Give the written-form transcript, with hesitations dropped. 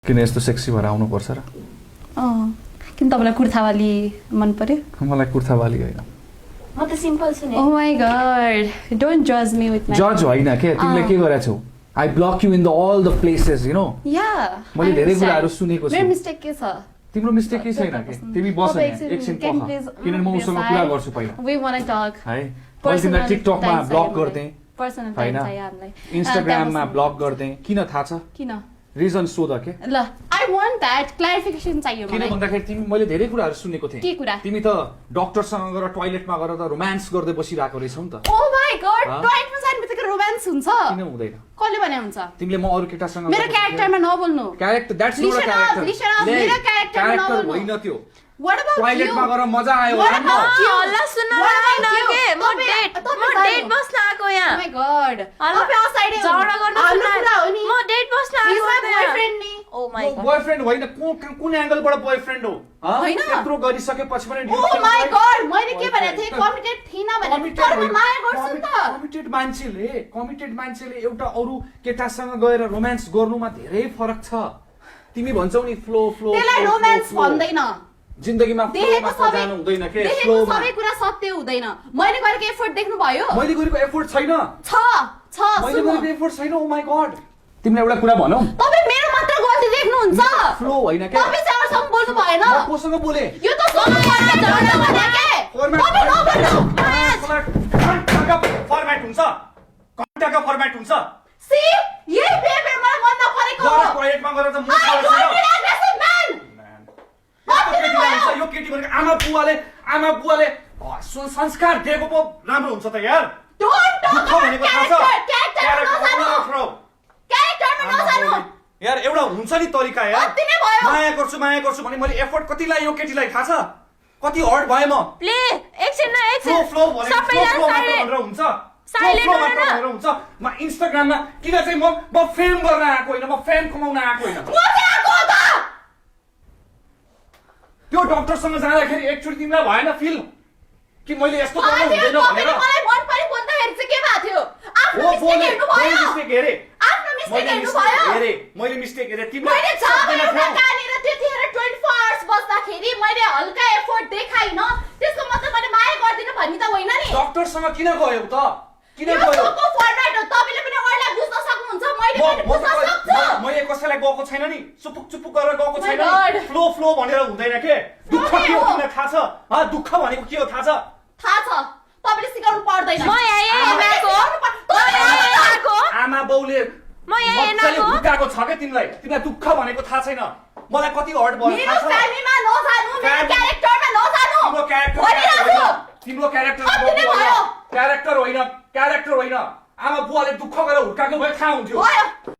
किन यस्तो सेक्सी भएर आउनुपर्छ र? किन तपाईलाई कुर्तावाली मन पर्यो? मलाई कुर्तावाली होइन, म त सिम्पल छु नि। Oh my god, don't judge me with my जज होइन के, तिमीले के गरेछौ? I block you in all the places, you know. Yeah. मैले धेरै कुराहरू सुनेको छु। मेरो मिस्टेक के छ? तिम्रो मिस्टेक के छैन के? तिमी बस एकछिन पख, किनभने म उसँग कुरा गर्छु पहिला। We want to talk. है, मैले तिमीलाई टिकटकमा ब्लक गर्दै, पर्सनल टाइम चाहियो हामीलाई। इन्स्टाग्राममा ब्लक गर्दै, किन थाहा छ? किन? रिजन सोध के? ल, I want that clarification चाहियो मलाई। किन भन्दाखेरि तिमी मैले धेरै कुराहरू सुनेको थिएँ। के कुरा? तिमी त डक्टरसँग गएर टोयलेटमा गएर त रोमान्स गर्दै बसिरहेको रहेछौ नि त। Oh my god, टोयलेटमा जाने बित्तिकै रोमान्स हुन्छ? किन हुँदैन? कसले भने हुन्छ? तिमीले म अरु केटासँग मेरो क्यारेक्टरमा नबोल्नु। Character that's not a character. Listen up, मेरो क्यारेक्टरमा नबोल्नु। होइन त्यो। What about you? टोयलेटमा गएर मजा आयो What होइन? about you? हल्ला सुन्न आएन के? म डेट बस्न आएको Oh यहाँ। my god. तपाईँ असाइडै झगडा गर्न हाल्नु कुरा हो नि। म डेट बस्न He's आएको my boyfriend नि। Oh my god. बोयफ्रेन्ड होइन, कुन एंगलबाट बोयफ्रेन्ड हो? होइन। त्यत्रो गरिसकेपछि पनि Oh my god, मैले के भनेको थिएँ? कमिटेड थिइन भने तर म माया गर्छु नि त। कमिटेड मान्छेले एउटा अरू केटासँग गएर रोमान्स गर्नुमा धेरै फरक छ। तिमी भन्छौ नि फ्लो फ्लो। त्यसलाई रोमान्स भन्दैन। जिन्दगीमा देखेको फ्लोमा सबै जानु हुँदैन के? देखेको फ्लोमा। सबै कुरा सत्य हुँदैन। मैले गरेको एफर्ट देख्नु भयो? मैले गरेको एफोर्ट छैन। छ मैले सुन्नु। गरेको एफोर्ट छैन। Oh my god. तिमीले एउटा कुरा भनौ। तपाईँ मेरो मात्र गल्ती देख्नुहुन्छ। फ्लो होइन के? तपाईँ चाहिँ अरूसँग बोल्नु भएन। म कोसँग बोले? यो त सोनालीसँग झगडा भने के? तपाईँ नबोल्नु। फर्मेट हुन्छ। कन्ट्याक्टको फर्मेट हुन्छ। सी, यही बिहेभियर मलाई मन नपरेको हो। गएर टोयलेटमा गएर त मुख I don't be aggressive man. यो केटी भनेको आमा बुवाले संस्कार दिएको पो राम्रो हुन्छ त यार। Don't talk दुःख about भनेको थाहा छ? क्यारेक्टरमा नजानु। यार एउटा हुन्छ नि तरिका यार। कति नै भयो? माया गर्छु भने मैले एफोर्ट कति लाए यो केटीलाई थाहा छ? कति हर्ट भए म। प्ले एकछिन न फ्लो एकछिन। फ्लो भनेको सबैलाई फ्लो मात्र साइलेन्ट। भनेर हुन्छ। साइलेन्ट फ्लो मात्र गरेर। भनेर हुन्छ। म इन्स्टाग्राममा किन चाहिँ म फेम गर्न आएको होइन, म फेम कमाउन आएको होइन। म चाहिँ आएको हो त। त्यो डक्टरसँग जाँदाखेरि एकचोटि तिमीलाई भएन फिल कि मैले यस्तो गर्नु आज हुँदैन तपाईँले भनेर? मलाई मन परि बोल्दाखेरि चाहिँ के भएको थियो? आफ्नो मिस्टेक हेर्नु भयो? मिस्टेक हेरे। आफ्नो मिस्टेक हेर्नु भयो? मैले मिस्टेक हेरे। मैले झगडा कहाँनिर त्यतिखेर 24 आवर्स बस्दाखेरि मैले हल्का एफोर्ट देखाइन, त्यसको मतलब मैले माया गर्दिन भन्ने त होइन नि। डक्टरसँग किन गयौ त? किन यो गयौ? सोको फर्मेट हो। तपाईँले पनि अरूलाई बुझ्न सक्नुहुन्छ, मैले पनि बुझ्न सक्छु। मैले कसैलाई गएको छैन नि, चुपुक गरेर गएको My छैन God. नि। फ्लो भनेर हुँदैन के? दुःख के हो तिमीलाई थाहा छ? दुःख भनेको के हो थाहा छ? थाहा छ, तपाईँले सिकाउनु पर्दैन। म यहाँ आएको। आमा बाउले म यहाँ मजाले आएको। हुर्काएको छ के तिमीलाई? तिमीलाई दुःख भनेको थाहा छैन? मलाई कति हर्ट भयो मेरो थाहा छ? फ्यामिलीमा नजानु, मेरो क्यारेक्टरमा नजानु। तिम्रो क्यारेक्टर भनिरहेको छु। तिम्रो क्यारेक्टर कति नै भयो? क्यारेक्टर होइन। आमा बुवाले दुःख गरेर हुर्काएको भए थाहा हुन्थ्यो। भयो।